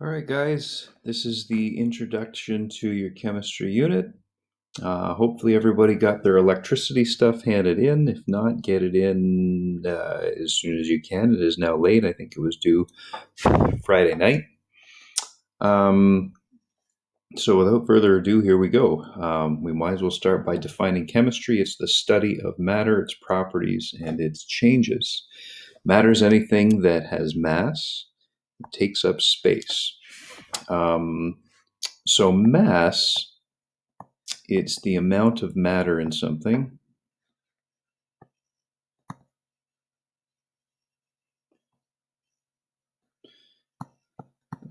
All right, guys, this is the introduction to your chemistry unit. Hopefully, everybody got their electricity stuff handed in. If not, get it in as soon as you can. It is now late. I think it was due Friday night. Um, so, without further ado, here we go. We might as well start by defining chemistry. It's the study of matter, its properties, and its changes. Matter is anything that has mass, takes up space. So mass, it's the amount of matter in something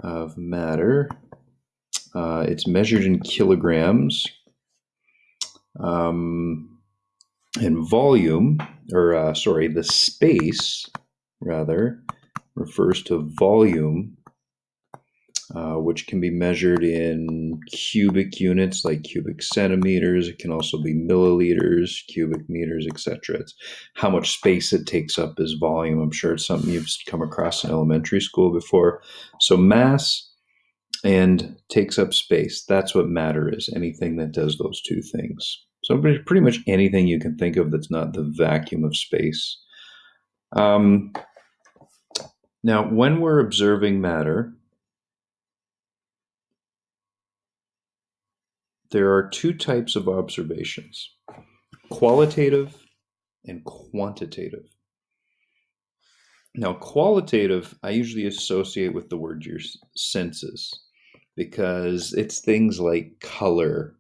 of matter. It's measured in kilograms. And volume, the space, rather, refers to volume, which can be measured in cubic units like cubic centimeters. It can also be milliliters, cubic meters, etc. It's how much space it takes up is volume. I'm sure it's something you've come across in elementary school before. So mass and takes up space. That's what matter is, anything that does those two things. So pretty much anything you can think of that's not the vacuum of space. Now, when we're observing matter, there are two types of observations: qualitative and quantitative. Now, qualitative, I usually associate with the word your senses, because it's things like color,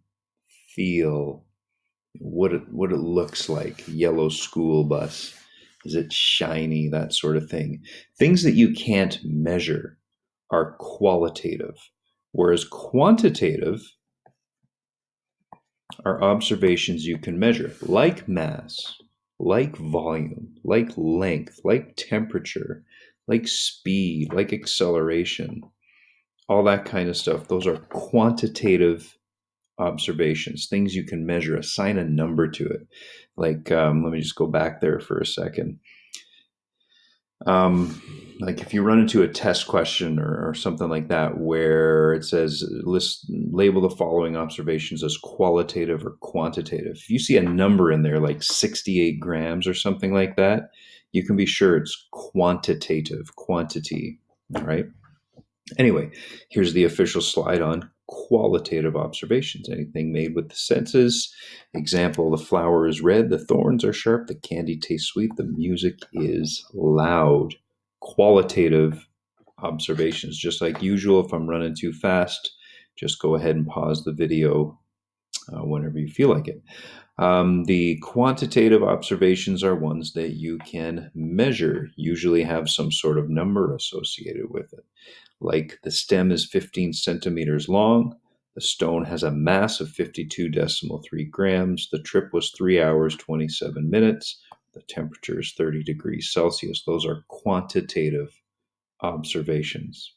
feel, what it looks like, yellow school bus, is it shiny, that sort of thing. Things that you can't measure are qualitative, whereas quantitative are observations you can measure, like mass, like volume, like length, like temperature, like speed, like acceleration, all that kind of stuff. Those are quantitative observations, things you can measure, assign a number to it. Like, let me just go back there for a second. Like if you run into a test question or something like that, where it says label the following observations as qualitative or quantitative. If you see a number in there like 68 grams or something like that, you can be sure it's quantitative, quantity, right? Anyway, here's the official slide on qualitative observations. Anything made with the senses. Example: the flower is red, the thorns are sharp, the candy tastes sweet, the music is loud. Qualitative observations. Just like usual, if I'm running too fast, just go ahead and pause the video whenever you feel like it. The quantitative observations are ones that you can measure, usually have some sort of number associated with it. Like the stem is 15 centimeters long, the stone has a mass of 52.3 grams, the trip was 3 hours, 27 minutes, the temperature is 30 degrees Celsius. Those are quantitative observations.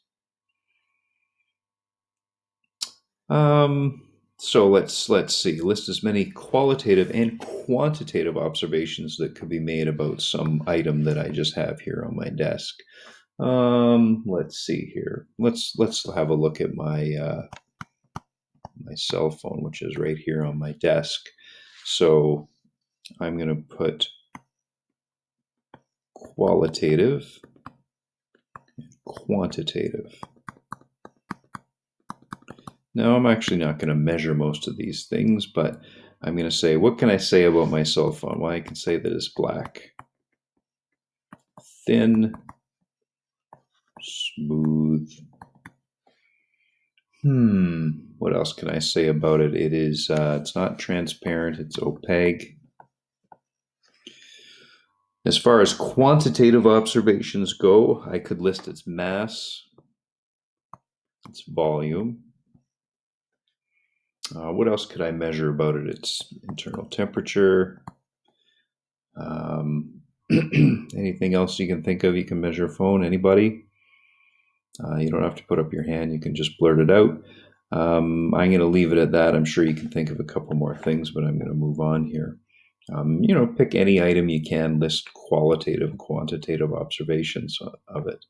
So let's see. List as many qualitative and quantitative observations that could be made about some item that I just have here on my desk. Let's see here. Let's have a look at my my cell phone, which is right here on my desk. So I'm going to put qualitative, quantitative. Now, I'm actually not going to measure most of these things, but I'm going to say, what can I say about my cell phone? Well, I can say that it's black, thin, smooth. What else can I say about it? It is, it's not transparent, it's opaque. As far as quantitative observations go, I could list its mass, its volume. What else could I measure about it? Its internal temperature. Anything else you can think of you can measure a phone? Anybody? You don't have to put up your hand. You can just blurt it out. I'm going to leave it at that. I'm sure you can think of a couple more things, but I'm going to move on here. Pick any item you can, list qualitative and quantitative observations of it.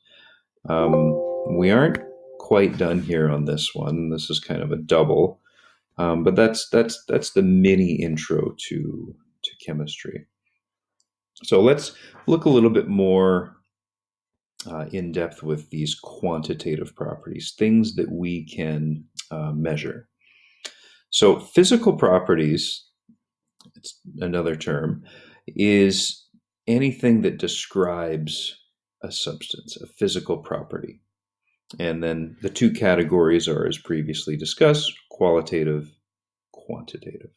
We aren't quite done here on this one. This is kind of a double, but that's the mini intro to chemistry. So let's look a little bit more in depth with these quantitative properties, things that we can measure. So physical properties, it's another term, is anything that describes a substance, a physical property. And then the two categories are, as previously discussed, qualitative, quantitative.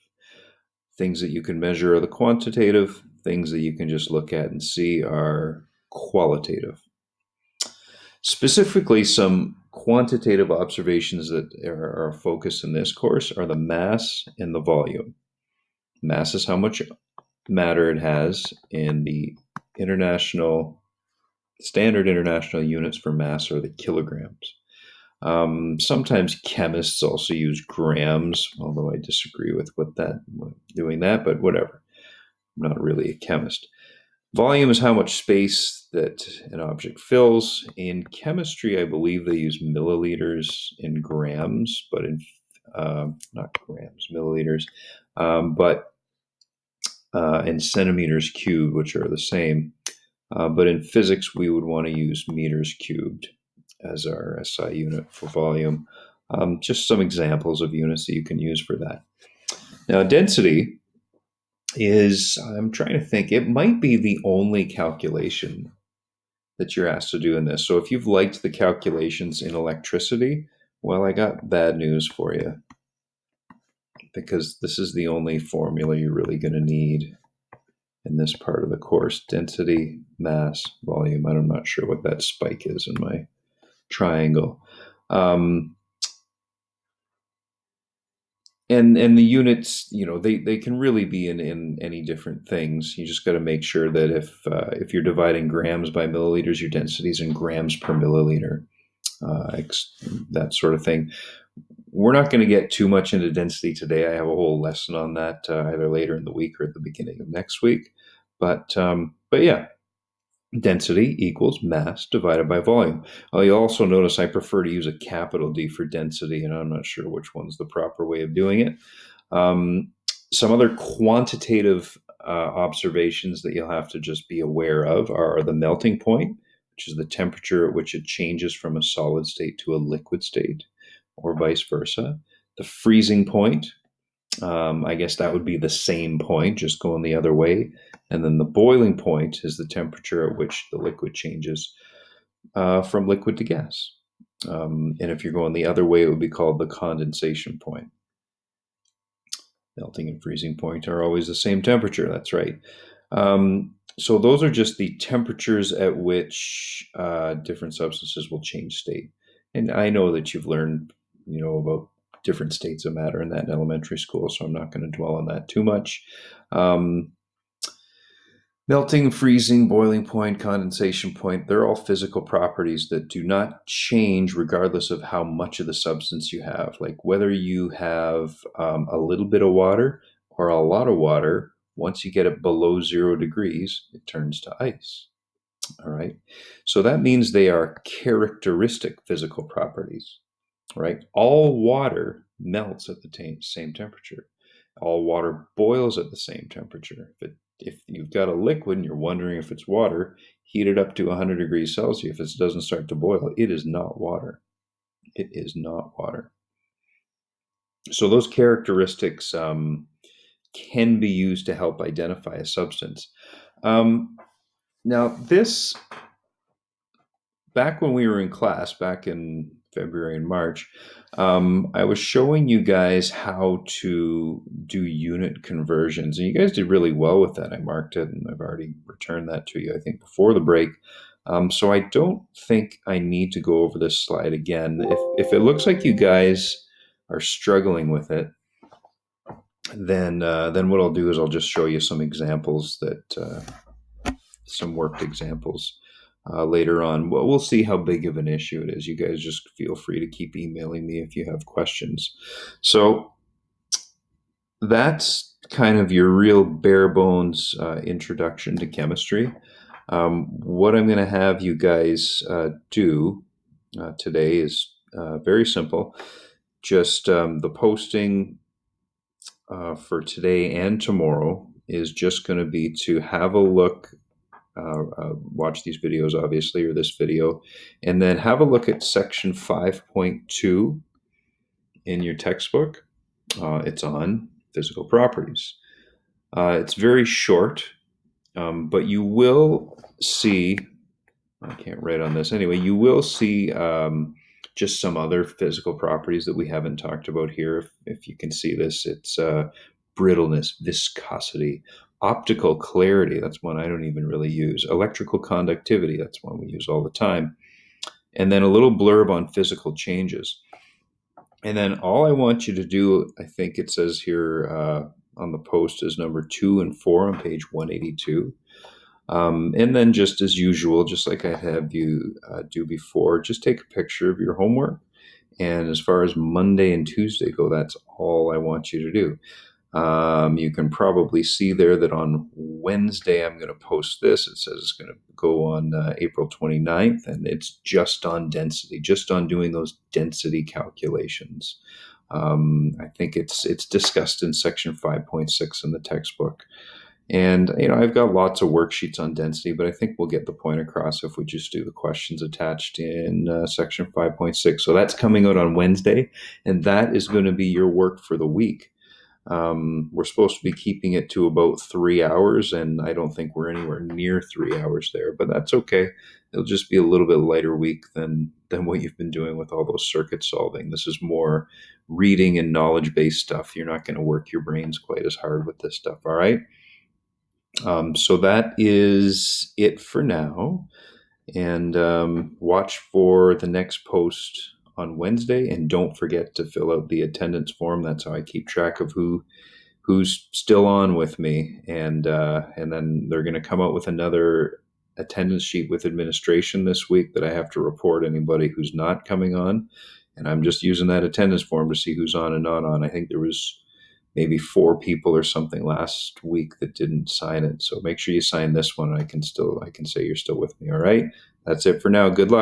Things that you can measure are the quantitative, things that you can just look at and see are qualitative. Specifically, some quantitative observations that are focused in this course are the mass and the volume. Mass is how much matter it has in the standard international units for mass are the kilograms. Sometimes chemists also use grams, although I disagree with doing that, but whatever. I'm not really a chemist. Volume is how much space that an object fills. In chemistry, I believe they use milliliters in grams, but not grams, milliliters, but in centimeters cubed, which are the same. But in physics, we would want to use meters cubed as our SI unit for volume. Just some examples of units that you can use for that. Now, density is, I'm trying to think, it might be the only calculation that you're asked to do in this. So if you've liked the calculations in electricity, well, I got bad news for you, because this is the only formula you're really going to need in this part of the course. Density, mass, volume. I'm not sure what that spike is in my triangle. And the units, they can really be in any different things. You just got to make sure that if you're dividing grams by milliliters, your density is in grams per milliliter, that sort of thing. We're not going to get too much into density today. I have a whole lesson on that either later in the week or at the beginning of next week. But yeah, density equals mass divided by volume. You'll also notice I prefer to use a capital D for density, and I'm not sure which one's the proper way of doing it. Some other quantitative observations that you'll have to just be aware of are the melting point, which is the temperature at which it changes from a solid state to a liquid state, or vice versa. The freezing point, I guess that would be the same point, just going the other way. And then the boiling point is the temperature at which the liquid changes from liquid to gas. And if you're going the other way, it would be called the condensation point. Melting and freezing point are always the same temperature. That's right. So those are just the temperatures at which different substances will change state. And I know that you've learned, about different states of matter in that in elementary school, so I'm not going to dwell on that too much. Melting, freezing, boiling point, condensation point, they're all physical properties that do not change regardless of how much of the substance you have. Like whether you have a little bit of water or a lot of water, once you get it below 0 degrees, it turns to ice. All right. So that means they are characteristic physical properties, right? All water melts at the same temperature. All water boils at the same temperature. If you've got a liquid and you're wondering if it's water, heat it up to 100 degrees Celsius. If it doesn't start to boil, it is not water. It is not water. So those characteristics can be used to help identify a substance. Now, back when we were in class, back in February and March, I was showing you guys how to do unit conversions, and you guys did really well with that. I marked it, and I've already returned that to you, I think, before the break. So I don't think I need to go over this slide again. If it looks like you guys are struggling with it, then what I'll do is I'll just show you some examples some worked examples. Later on. We'll see how big of an issue it is. You guys just feel free to keep emailing me if you have questions. So that's kind of your real bare bones introduction to chemistry. What I'm going to have you guys do today is very simple. Just the posting for today and tomorrow is just going to be to have a look, watch these videos, obviously, or this video, and then have a look at section 5.2 in your textbook. It's on physical properties. It's very short, but you will see, I can't write on this anyway, you will see just some other physical properties that we haven't talked about here. If you can see this, it's brittleness, viscosity, optical clarity. That's one I don't even really use. Electrical conductivity. That's one we use all the time. And then a little blurb on physical changes. And then all I want you to do, I think it says here on the post, is number 2 and 4 on page 182. And then just as usual, just like I have you do before, just take a picture of your homework. And as far as Monday and Tuesday go, that's all I want you to do. You can probably see there that on Wednesday I'm going to post this. It says it's going to go on April 29th, and it's just on density, just on doing those density calculations. I think it's discussed in section 5.6 in the textbook. And, I've got lots of worksheets on density, but I think we'll get the point across if we just do the questions attached in section 5.6. So that's coming out on Wednesday, and that is going to be your work for the week. We're supposed to be keeping it to about 3 hours, and I don't think we're anywhere near 3 hours there, but that's okay. It'll just be a little bit lighter week than what you've been doing with all those circuit solving. This is more reading and knowledge-based stuff. You're not going to work your brains quite as hard with this stuff, all right? So that is it for now, and watch for the next post on Wednesday, and don't forget to fill out the attendance form. That's how I keep track of who's still on with me, and then they're going to come out with another attendance sheet with administration this week that I have to report anybody who's not coming on, and I'm just using that attendance form to see who's on and not on. I think there was maybe 4 people or something last week that didn't sign it, so make sure you sign this one. I can say you're still with me. All right, that's it for now. Good luck.